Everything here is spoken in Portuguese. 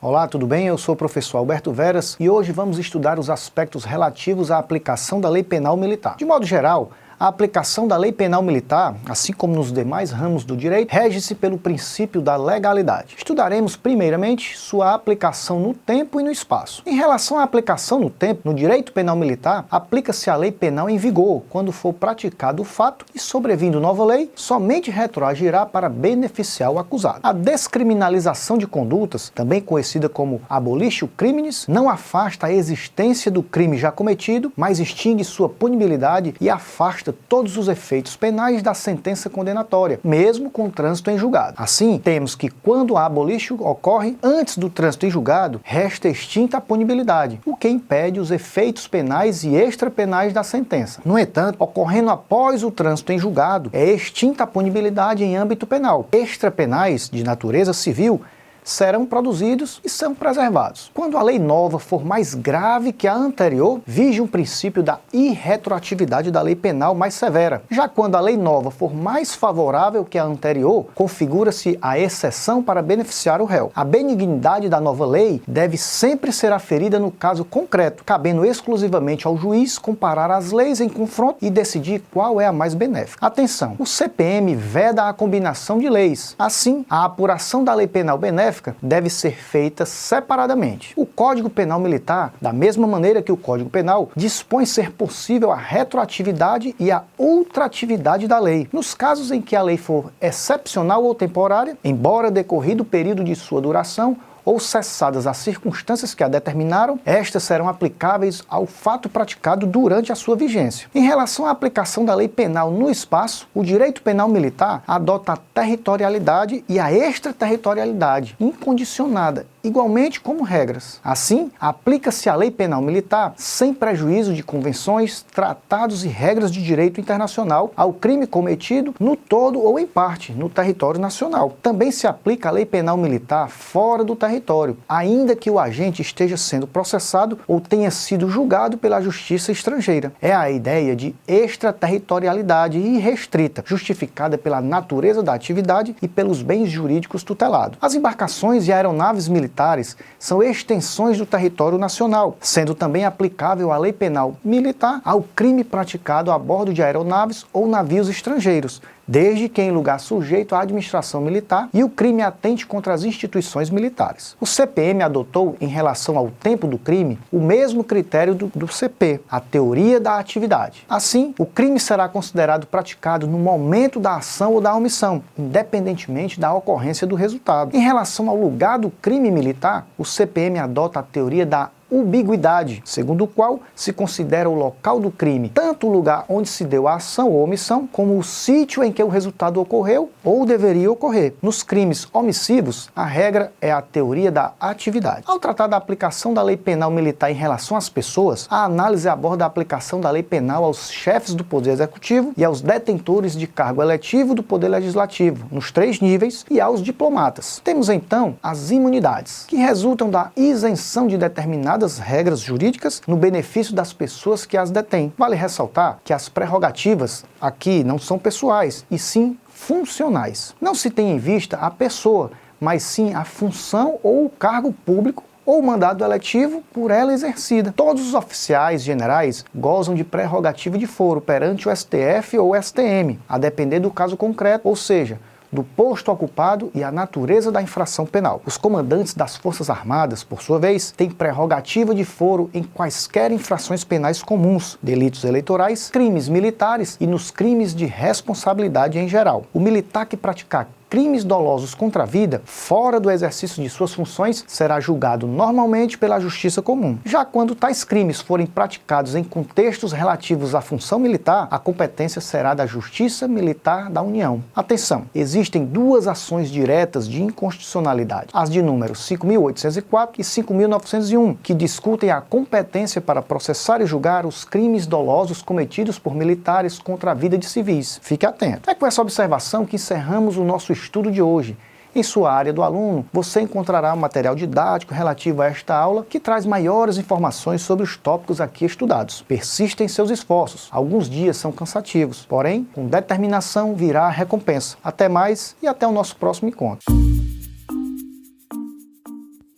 Olá, tudo bem? Eu sou o professor Alberto Veras e hoje vamos estudar os aspectos relativos à aplicação da Lei Penal Militar. De modo geral, a aplicação da Lei Penal Militar, assim como nos demais ramos do direito, rege-se pelo princípio da legalidade. Estudaremos primeiramente sua aplicação no tempo e no espaço. Em relação à aplicação no tempo, no direito penal militar, aplica-se a lei penal em vigor quando for praticado o fato e, sobrevindo nova lei, somente retroagirá para beneficiar o acusado. A descriminalização de condutas, também conhecida como abolitio criminis, não afasta a existência do crime já cometido, mas extingue sua punibilidade e afasta todos os efeitos penais da sentença condenatória, mesmo com o trânsito em julgado. Assim, temos que quando a abolitio ocorre antes do trânsito em julgado, resta extinta a punibilidade, o que impede os efeitos penais e extrapenais da sentença. No entanto, ocorrendo após o trânsito em julgado, é extinta a punibilidade em âmbito penal. Extrapenais, de natureza civil, serão produzidos e são preservados. Quando a lei nova for mais grave que a anterior, vige um princípio da irretroatividade da lei penal mais severa. Já quando a lei nova for mais favorável que a anterior, configura-se a exceção para beneficiar o réu. A benignidade da nova lei deve sempre ser aferida no caso concreto, cabendo exclusivamente ao juiz comparar as leis em confronto e decidir qual é a mais benéfica. Atenção, o CPM veda a combinação de leis. Assim, a apuração da lei penal benéfica deve ser feita separadamente. O Código Penal Militar, da mesma maneira que o Código Penal, dispõe ser possível a retroatividade e a ultratividade da lei. Nos casos em que a lei for excepcional ou temporária, embora decorrido o período de sua duração, ou cessadas as circunstâncias que a determinaram, estas serão aplicáveis ao fato praticado durante a sua vigência. Em relação à aplicação da lei penal no espaço, o direito penal militar adota a territorialidade e a extraterritorialidade incondicionada, igualmente como regras. Assim, aplica-se a lei penal militar sem prejuízo de convenções, tratados e regras de direito internacional ao crime cometido no todo ou em parte no território nacional. Também se aplica a lei penal militar fora do território, ainda que o agente esteja sendo processado ou tenha sido julgado pela justiça estrangeira. É a ideia de extraterritorialidade irrestrita, justificada pela natureza da atividade e pelos bens jurídicos tutelados. As embarcações e aeronaves militares são extensões do território nacional, sendo também aplicável a lei penal militar ao crime praticado a bordo de aeronaves ou navios estrangeiros, desde que em lugar sujeito à administração militar e o crime atente contra as instituições militares. O CPM adotou, em relação ao tempo do crime, o mesmo critério do CP, a teoria da atividade. Assim, o crime será considerado praticado no momento da ação ou da omissão, independentemente da ocorrência do resultado. Em relação ao lugar do crime militar, o CPM adota a teoria da ubiguidade, segundo o qual se considera o local do crime tanto o lugar onde se deu a ação ou omissão, como o sítio em que o resultado ocorreu ou deveria ocorrer. Nos crimes omissivos, a regra é a teoria da atividade. Ao tratar da aplicação da lei penal militar em relação às pessoas, a análise aborda a aplicação da lei penal aos chefes do Poder Executivo e aos detentores de cargo eletivo do Poder Legislativo, nos 3 níveis, e aos diplomatas. Temos então as imunidades, que resultam da isenção de determinadas regras jurídicas no benefício das pessoas que as detêm. Vale ressaltar que as prerrogativas aqui não são pessoais, e sim funcionais. Não se tem em vista a pessoa, mas sim a função ou o cargo público ou mandado eletivo por ela exercida. Todos os oficiais generais gozam de prerrogativa de foro perante o STF ou STM, a depender do caso concreto, ou seja, do posto ocupado e a natureza da infração penal. Os comandantes das Forças Armadas, por sua vez, têm prerrogativa de foro em quaisquer infrações penais comuns, delitos eleitorais, crimes militares e nos crimes de responsabilidade em geral. O militar que praticar crimes dolosos contra a vida, fora do exercício de suas funções, será julgado normalmente pela justiça comum. Já quando tais crimes forem praticados em contextos relativos à função militar, a competência será da Justiça Militar da União. Atenção, existem 2 ações diretas de inconstitucionalidade, as de números 5.804 e 5.901, que discutem a competência para processar e julgar os crimes dolosos cometidos por militares contra a vida de civis. Fique atento. É com essa observação que encerramos o nosso estudo de hoje. Em sua área do aluno, você encontrará um material didático relativo a esta aula que traz maiores informações sobre os tópicos aqui estudados. Persista em seus esforços. Alguns dias são cansativos, porém, com determinação virá a recompensa. Até mais e até o nosso próximo encontro.